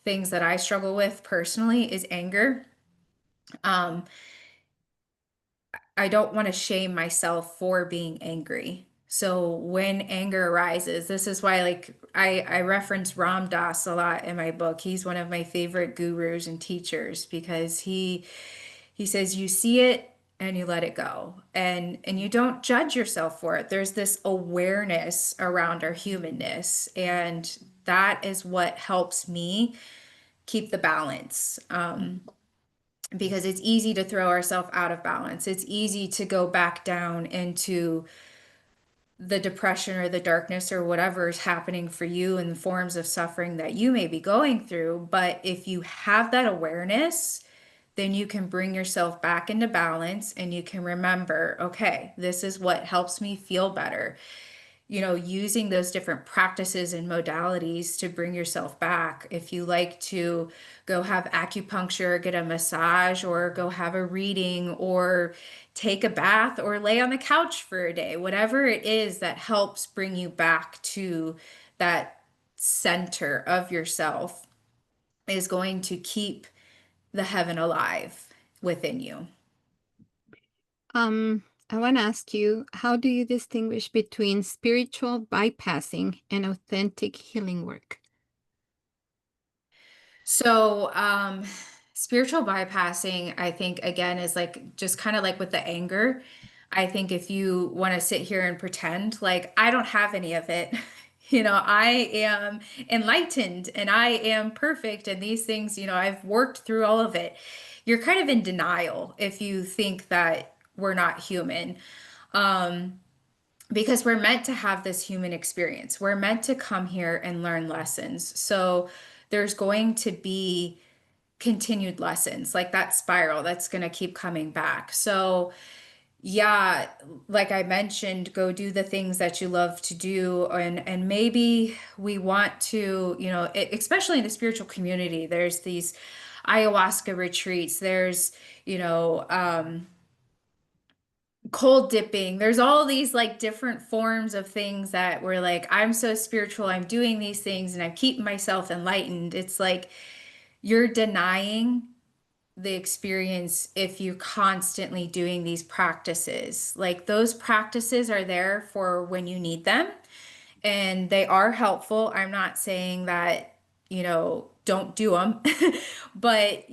things that I struggle with personally is anger. Um, I don't want to shame myself for being angry. So when anger arises, this is why like I reference Ram Dass a lot in my book. He's one of my favorite gurus and teachers because he says you see it and you let it go. And you don't judge yourself for it. There's this awareness around our humanness, and that is what helps me keep the balance. Because it's easy to throw ourselves out of balance. It's easy to go back down into the depression or the darkness or whatever is happening for you in the forms of suffering that you may be going through. But if you have that awareness, then you can bring yourself back into balance and you can remember, okay, this is what helps me feel better. Using those different practices and modalities to bring yourself back. If you like to go have acupuncture, get a massage, or go have a reading, or take a bath, or lay on the couch for a day, whatever it is that helps bring you back to that center of yourself is going to keep the heaven alive within you. I want to ask you, how do you distinguish between spiritual bypassing and authentic healing work? So, spiritual bypassing, I think, again, is like just kind of like with the anger. I think if you want to sit here and pretend like I don't have any of it, I am enlightened and I am perfect, and these things, I've worked through all of it. You're kind of in denial if you think that we're not human. Um, because we're meant to have this human experience. We're meant to come here and learn lessons. So there's going to be continued lessons, like that spiral that's going to keep coming back. So, yeah, like I mentioned, go do the things that you love to do. And maybe we want to, especially in the spiritual community, there's these ayahuasca retreats, there's, you know, cold dipping. There's all these like different forms of things that we're like, I'm so spiritual, I'm doing these things and I'm keeping myself enlightened. It's like you're denying the experience if you're constantly doing these practices. Like those practices are there for when you need them and they are helpful. I'm not saying that, don't do them, but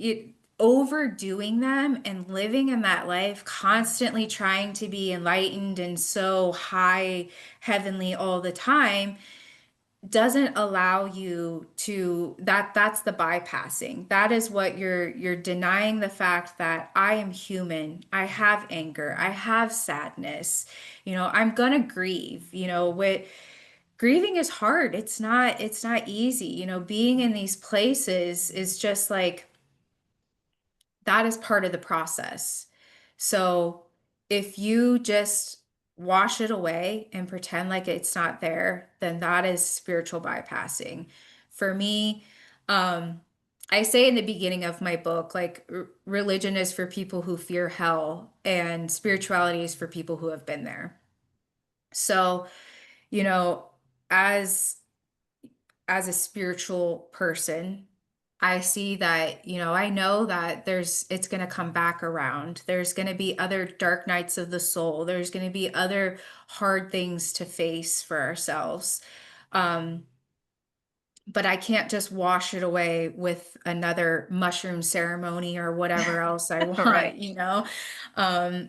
overdoing them and living in that life, constantly trying to be enlightened and so high heavenly all the time doesn't allow you to that's the bypassing. That is what you're denying the fact that I am human. I have anger. I have sadness. I'm gonna grieve. What grieving is hard. It's not easy. Being in these places is just like that is part of the process. So if you just wash it away and pretend like it's not there, then that is spiritual bypassing. For me, I say in the beginning of my book, like religion is for people who fear hell, and spirituality is for people who have been there. So, you know, as a spiritual person, I see that, I know that it's going to come back around. There's going to be other dark nights of the soul. There's going to be other hard things to face for ourselves. Um, but I can't just wash it away with another mushroom ceremony or whatever else I Right. want.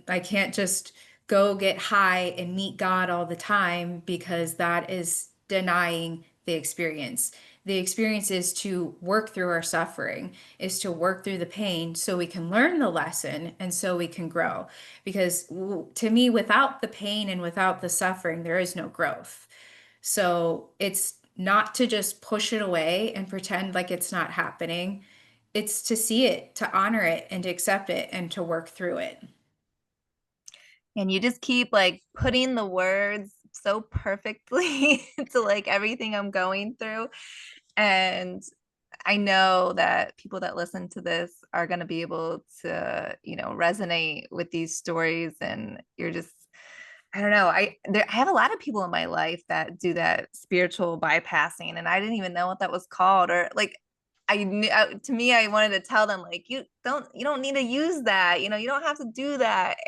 I can't just go get high and meet God all the time because that is denying the experience. The experience is to work through our suffering, is to work through the pain so we can learn the lesson and so we can grow. Because to me, without the pain and without the suffering, there is no growth. So it's not to just push it away and pretend like it's not happening. It's to see it, to honor it, and to accept it and to work through it. And you just keep like putting the words so perfectly to like everything I'm going through. And I know that people that listen to this are going to be able to, resonate with these stories. And you're just, I don't know. I have a lot of people in my life that do that spiritual bypassing, and I didn't even know what that was called. Or like, I knew to me, I wanted to tell them like, you don't need to use that. You don't have to do that.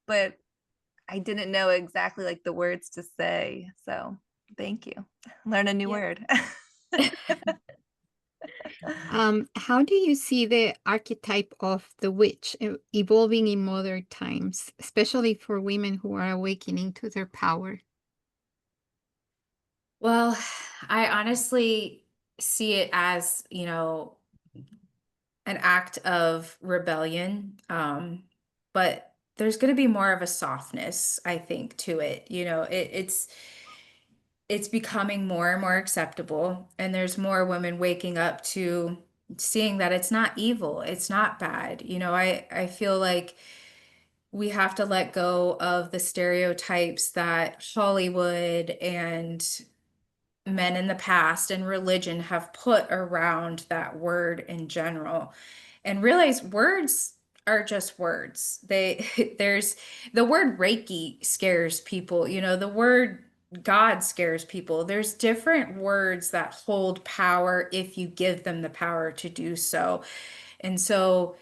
But I didn't know exactly like the words to say. So thank you. Learn a new Yeah. word. How do you see the archetype of the witch evolving in modern times, especially for women who are awakening to their power? Well, I honestly see it as, an act of rebellion. But there's going to be more of a softness, I think, to it. It's becoming more and more acceptable, and there's more women waking up to seeing that it's not evil, it's not bad. I feel like we have to let go of the stereotypes that Hollywood and men in the past and religion have put around that word in general, and realize words are just words. There's the word Reiki scares people, the word God scares people. There's different words that hold power if you give them the power to do so. And so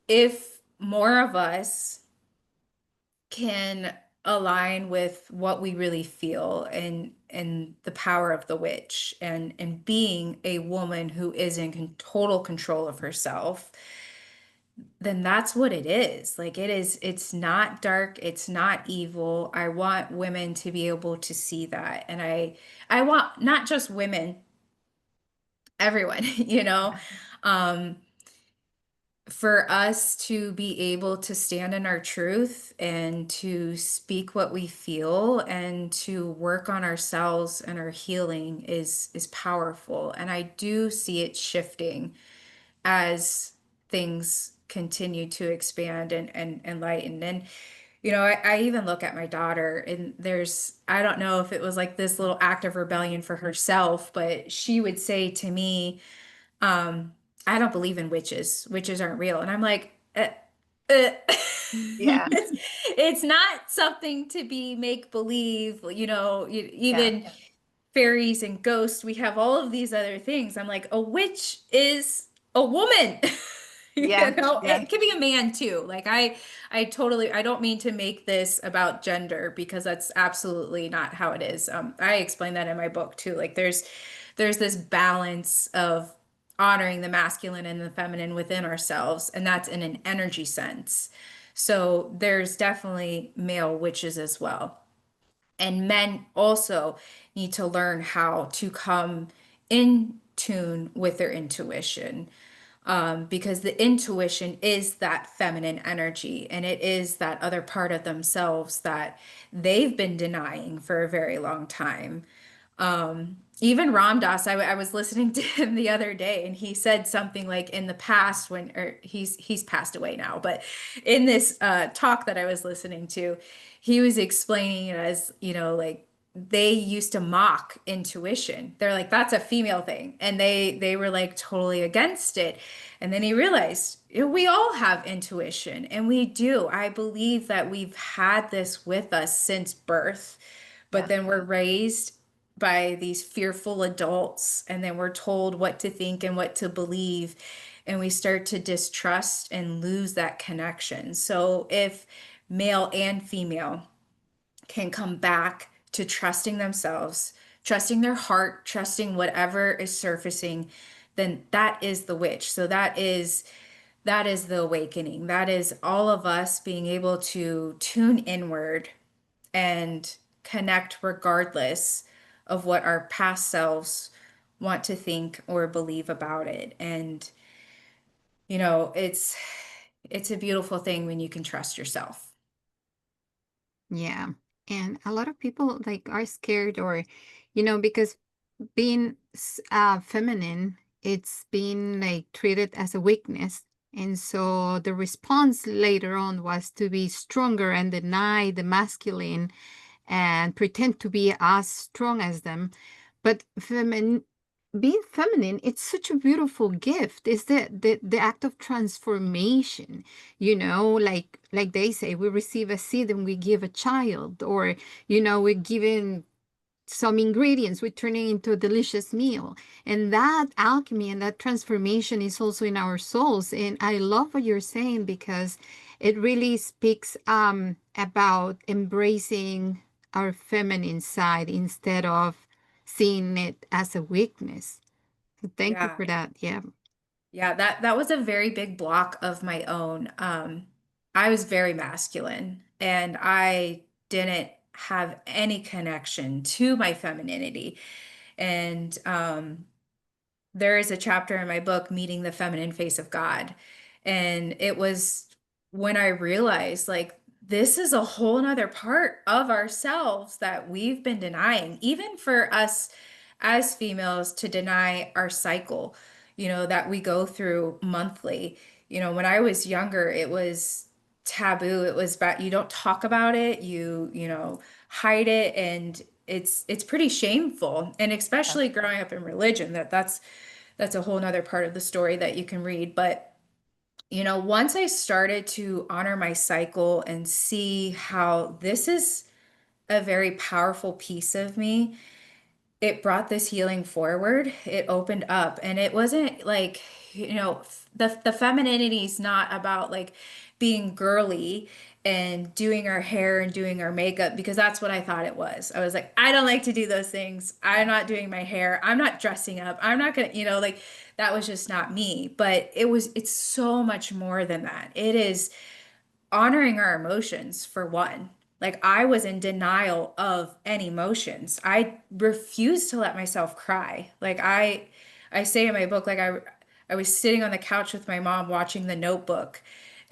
if more of us can align with what we really feel and the power of the witch and being a woman who is in total control of herself, then that's what it is. Like it's not dark, it's not evil. I want women to be able to see that. And I want not just women, everyone, um for us to be able to stand in our truth and to speak what we feel and to work on ourselves and our healing is powerful. And I do see it shifting as things continue to expand and enlighten. And I even look at my daughter, and I don't know if it was like this little act of rebellion for herself, but she would say to me, um, I don't believe in witches. Witches aren't real. And I'm like, Yeah. it's not something to be make believe, Yeah. even fairies and ghosts. We have all of these other things. I'm like, a witch is a woman. Yeah. Yeah. It can be a man too. Like I totally, I don't mean to make this about gender because that's absolutely not how it is. I explain that in my book too. Like there's this balance of honoring the masculine and the feminine within ourselves, and that's in an energy sense. So there's definitely male witches as well. And men also need to learn how to come in tune with their intuition, because the intuition is that feminine energy and it is that other part of themselves that they've been denying for a very long time. Even Ram Dass, I was listening to him the other day, and he said something like in the past when, or he's passed away now, but in this talk that I was listening to, he was explaining it as, like they used to mock intuition. They're like, that's a female thing, and they were like totally against it. And then he realized we all have intuition, and we do. I believe that we've had this with us since birth, but Yeah. then we're raised by these fearful adults, and then we're told what to think and what to believe, and we start to distrust and lose that connection. So if male and female can come back to trusting themselves, trusting their heart, trusting whatever is surfacing, then that is the witch. So that is the awakening. That is all of us being able to tune inward and connect regardless of what our past selves want to think or believe about it. And it's a beautiful thing when you can trust yourself. Yeah. And a lot of people like are scared or, because being feminine, it's been like treated as a weakness. And so the response later on was to be stronger and deny the masculine and pretend to be as strong as them. But being feminine, it's such a beautiful gift. It's the act of transformation, like they say, we receive a seed and we give a child, or we're given some ingredients, we turn it into a delicious meal. And that alchemy and that transformation is also in our souls. And I love what you're saying because it really speaks about embracing our feminine side instead of seeing it as a weakness. So thank you Yeah. for that. Yeah. Yeah, that was a very big block of my own. I was very masculine and I didn't have any connection to my femininity. And there is a chapter in my book, Meeting the Feminine Face of God. And it was when I realized, like, this is a whole nother part of ourselves that we've been denying, even for us as females to deny our cycle, that we go through monthly. When I was younger, it was taboo. It was bad. You don't talk about it. You hide it, and it's pretty shameful. And Yeah. especially growing up in religion, that's a whole nother part of the story that you can read. But once I started to honor my cycle and see how this is a very powerful piece of me, it brought this healing forward. It opened up, and it wasn't like, the femininity is not about like being girly and doing our hair and doing our makeup, because that's what I thought it was. I was like, I don't like to do those things. I'm Yeah. not doing my hair. I'm not dressing up. I'm not gonna, like that was just not me. But it's so much more than that. It is honoring our emotions for one. Like I was in denial of any emotions. I refused to let myself cry. Like I say in my book, like I was sitting on the couch with my mom watching The Notebook.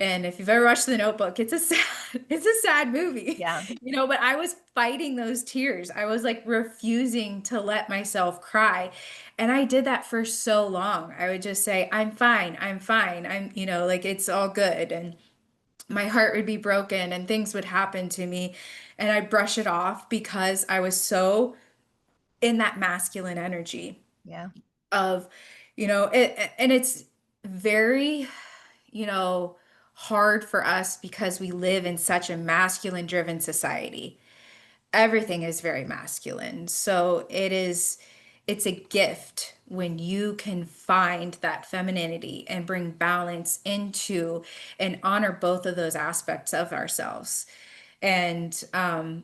And if you've ever watched The Notebook, it's a sad, it's a sad movie, Yeah. but I was fighting those tears. I was like refusing to let myself cry. And I did that for so long. I would just say, I'm fine, I'm fine. Like it's all good. And my heart would be broken and things would happen to me, and I'd brush it off because I was so in that masculine energy Yeah. of, and it's very, you know, hard for us because we live in such a masculine driven society. Everything is very masculine. So it's a gift when you can find that femininity and bring balance into and honor both of those aspects of ourselves. And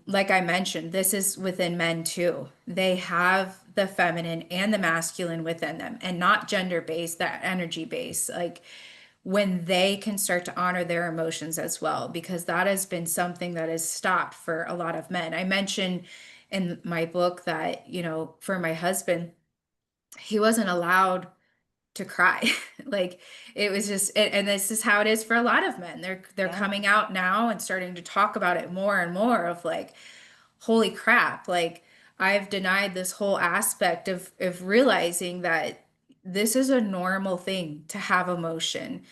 like I mentioned, this is within men too. They have the feminine and the masculine within them, and not gender based, that energy based. Like when they can start to honor their emotions as well, because that has been something that has stopped for a lot of men. I mentioned in my book that, for my husband, he wasn't allowed to cry. Like it was just, and this is how it is for a lot of men. They're Yeah. coming out now and starting to talk about it more and more of like, holy crap, like I've denied this whole aspect of realizing that this is a normal thing to have emotion.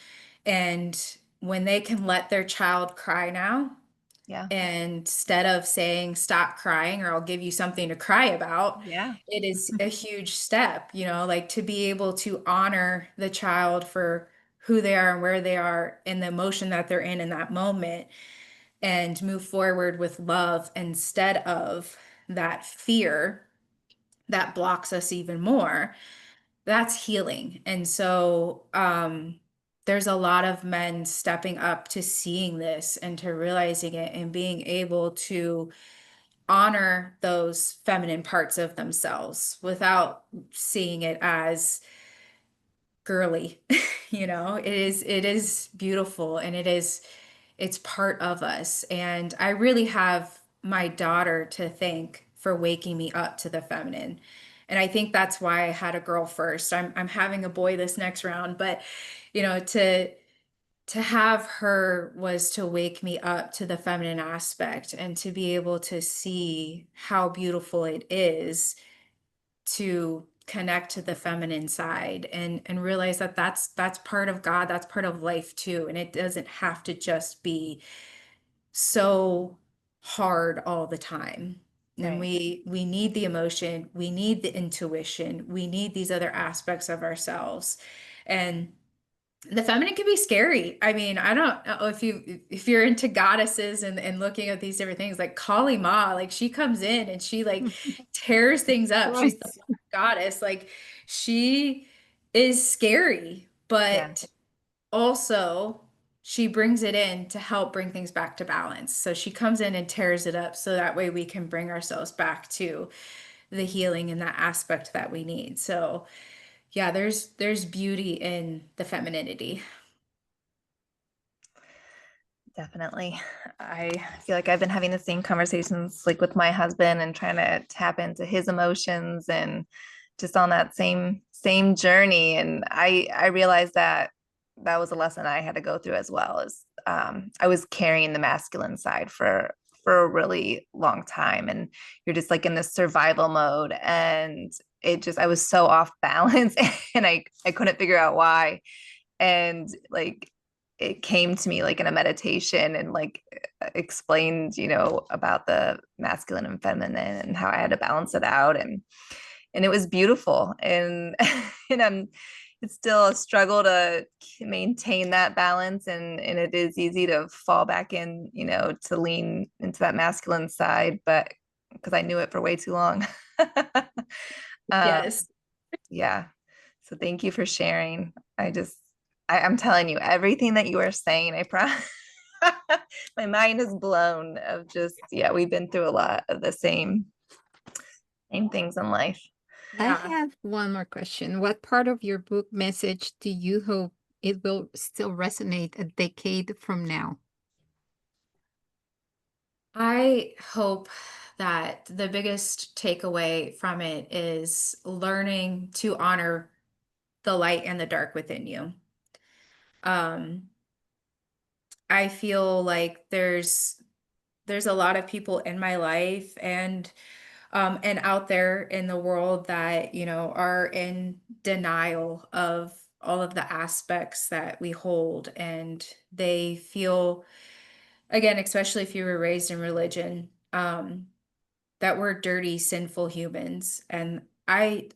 And when they can let their child cry now, Yeah. and instead of saying, stop crying or I'll give you something to cry about, Yeah. it is a huge step, like to be able to honor the child for who they are and where they are and the emotion that they're in that moment and move forward with love instead of that fear that blocks us even more. That's healing. And so, there's a lot of men stepping up to seeing this and to realizing it and being able to honor those feminine parts of themselves without seeing it as girly. It is beautiful, and it's part of us. And I really have my daughter to thank for waking me up to the feminine. And I think that's why I had a girl first. I'm having a boy this next round, but to have her was to wake me up to the feminine aspect and to be able to see how beautiful it is to connect to the feminine side and realize that that's part of God, that's part of life too, and it doesn't have to just be so hard all the time. And Right. we need the emotion, we need the intuition, we need these other aspects of ourselves. And the feminine can be scary. I mean, I don't know if you're into goddesses and looking at these different things, like Kali Ma, like she comes in and she like tears things up. She's the Right. black goddess. Like she is scary, Yeah. but also she brings it in to help bring things back to balance. So she comes in and tears it up so that way we can bring ourselves back to the healing and that aspect that we need. So yeah, there's beauty in the femininity. Definitely. I feel like I've been having the same conversations like with my husband and trying to tap into his emotions and just on that same journey. And I realized that that was a lesson I had to go through as well as I was carrying the masculine side for a really long time. And you're just like in this survival mode. And I was so off balance and I couldn't figure out why. And like it came to me like in a meditation and like explained, about the masculine and feminine and how I had to balance it out and it was beautiful and and it's still a struggle to maintain that balance and it is easy to fall back in, to lean into that masculine side, but because I knew it for way too long. um, Yes. yeah. So thank you for sharing. I'm telling you, everything that you are saying, my mind is blown of just, yeah, we've been through a lot of the same things in life. I Yeah. have one more question. What part of your book message do you hope it will still resonate a decade from now? I hope that the biggest takeaway from it is learning to honor the light and the dark within you. Um, I feel like there's a lot of people in my life and out there in the world that, are in denial of all of the aspects that we hold. And they feel, again, especially if you were raised in religion, that we're dirty, sinful humans. And I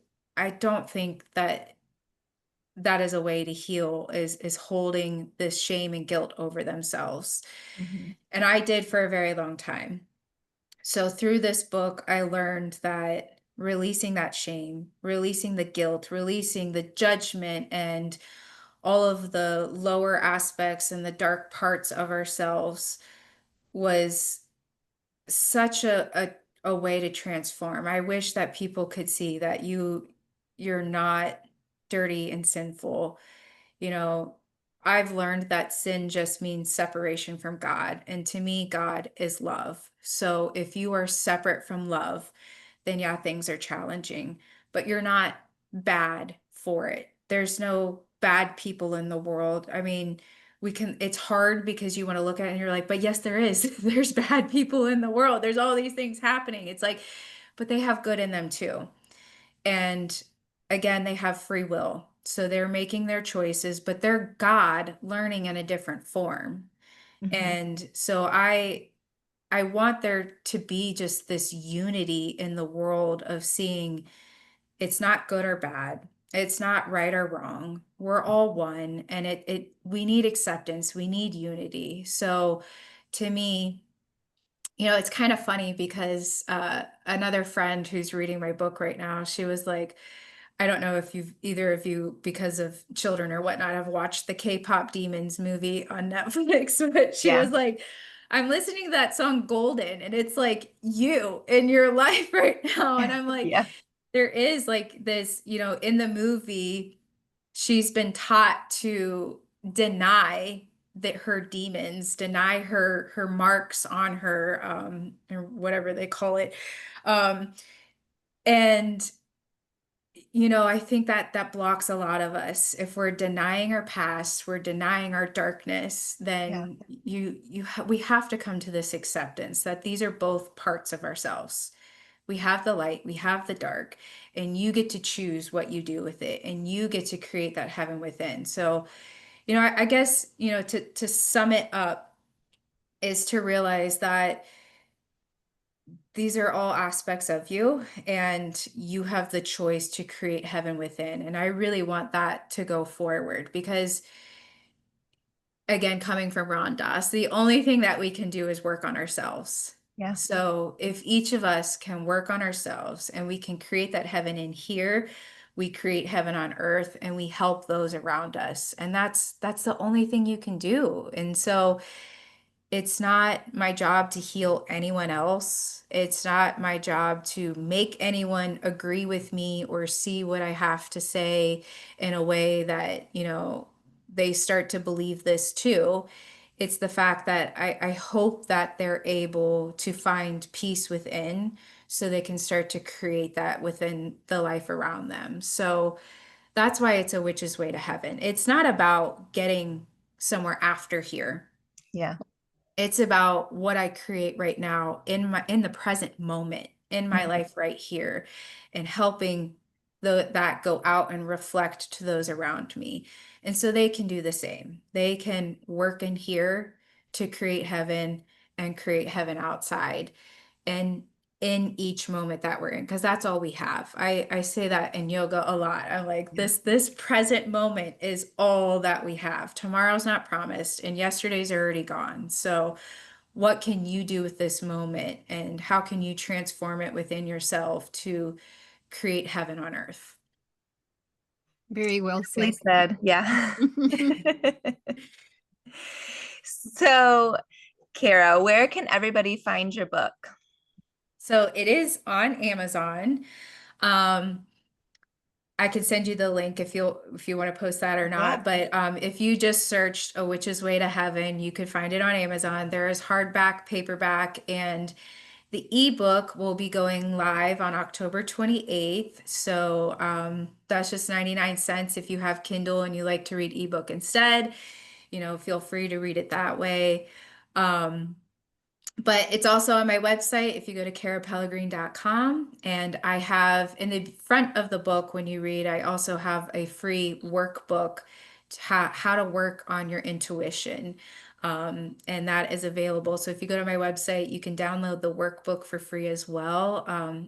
don't think that that is a way to heal is holding this shame and guilt over themselves. Mhm. And I did for a very long time. So through this book, I learned that releasing that shame, releasing the guilt, releasing the judgment, and all of the lower aspects and the dark parts of ourselves was such a way to transform. I wish that people could see that you're not dirty and sinful. You know, I've learned that sin just means separation from God. And to me, God is love. So if you are separate from love, then yeah, things are challenging, but you're not bad for it. There's no bad people in the world. I mean, it's hard because you want to look at it and you're like, but yes, there is. There's bad people in the world. There's all these things happening. It's like, but they have good in them too. And again, they have free will. So they're making their choices, but they're God learning in a different form. Mhm. And so I want there to be just this unity in the world of seeing it's not good or bad. It's not right or wrong. We're all one, and it we need acceptance. We need unity. So to me, it's kind of funny because another friend who's reading my book right now, she was like, I don't know if either of you, because of children or whatnot, have watched the K-pop Demons movie on Netflix, but she Yeah. was like, I'm listening to that song Golden, and it's like you in your life right now. And I'm like, Yeah. there is like this, in the movie, she's been taught to deny that her demons, deny her marks on her, or whatever they call it. Um, and I think that that blocks a lot of us. If we're denying our past, we're denying our darkness, Yeah. then we have to come to this acceptance that these are both parts of ourselves. We have the light, we have the dark, and you get to choose what you do with it, and you get to create that heaven within. So, I guess, to sum it up is to realize that these are all aspects of you, and you have the choice to create heaven within. And I really want that to go forward because, again, coming from Ron Dass, the only thing that we can do is work on ourselves. Yeah. So if each of us can work on ourselves and we can create that heaven in here, we create heaven on earth and we help those around us. And that's the only thing you can do. And so it's not my job to heal anyone else. It's not my job to make anyone agree with me or see what I have to say in a way that, they start to believe this too. It's the fact that I hope that they're able to find peace within so they can start to create that within the life around them. So that's why it's a witch's way to heaven. It's not about getting somewhere after here. Yeah. It's about what I create right now in the present moment in my Mhm. life right here, and helping that go out and reflect to those around me. And so they can do the same. They can work in here to create heaven and create heaven outside. And in each moment that we're in, because that's all we have. I say that in yoga a lot. I'm like, Yeah. this present moment is all that we have. Tomorrow's not promised, and yesterday's already gone. So what can you do with this moment, and how can you transform it within yourself to create heaven on earth? Very well Really said. said. Yeah. So, Kara, where can everybody find your book? So it is on Amazon. Um, I can send you the link if you want to post that or Yeah. not. But if you just searched A Witch's Way to Heaven, you could find it on Amazon. There is hardback, paperback, and the ebook will be going live on October 28th. So that's just 99 cents if you have Kindle and you like to read ebook instead. Feel free to read it that way. Um, but it's also on my website if you go to carapellegrene.com. And I have in the front of the book, when you read, I also have a free workbook to how to work on your intuition. And that is available. So if you go to my website, you can download the workbook for free as well,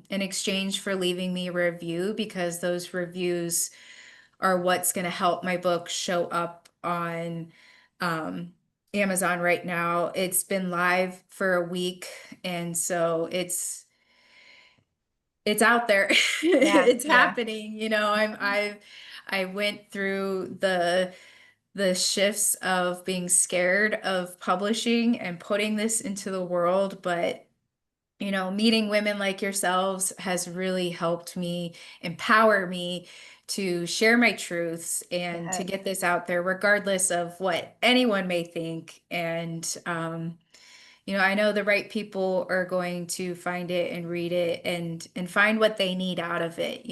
in exchange for leaving me a review, because those reviews are what's going to help my book show up on um, Amazon right now. It's been live for a week, and so it's out there. Yeah, It's yeah. happening. I went through the shifts of being scared of publishing and putting this into the world, but meeting women like yourselves has really helped me, empower me to share my truths and to Yes. get this out there, regardless of what anyone may think. And, I know the right people are going to find it and read it and find what they need out of it.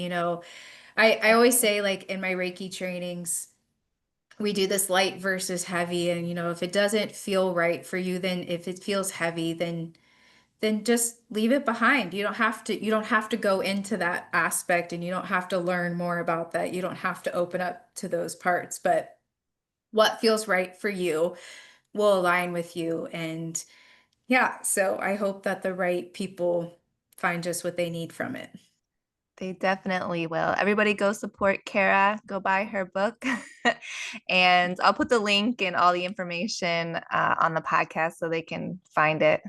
I always say, like in my Reiki trainings, we do this light versus heavy. And, if it doesn't feel right for you, then if it feels heavy, then just leave it behind. You don't have to go into that aspect, and you don't have to learn more about that. You don't have to open up to those parts, but what feels right for you will align with you. And yeah, so I hope that the right people find just what they need from it. They definitely will. Everybody go support Kara, go buy her book. And I'll put the link and all the information on the podcast so they can find it.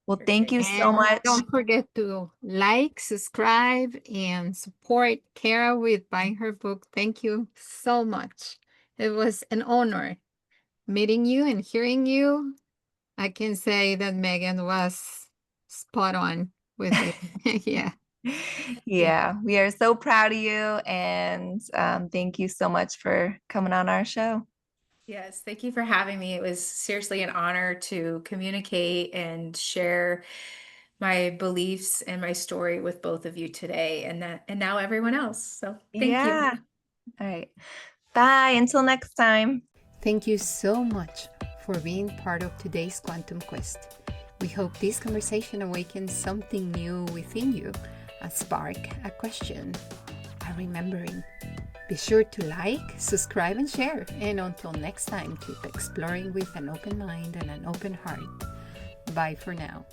Well, thank you Perfect. so And much. don't forget to like, subscribe, and support Kara with buying her book. Thank you so much. It was an honor meeting you and hearing you. I can say that Megan was spot on with it. Yeah. Yeah. Yeah, we are so proud of you. And thank you so much for coming on our show. Yes, thank you for having me. It was seriously an honor to communicate and share my beliefs and my story with both of you today, and now everyone else. So thank you. Yeah. All right. Bye. Until next time. Thank you so much for being part of today's Quantum Quest. We hope this conversation awakens something new within you, a spark, a question, a remembering. Be sure to like, subscribe, and share. And until next time, keep exploring with an open mind and an open heart. Bye for now.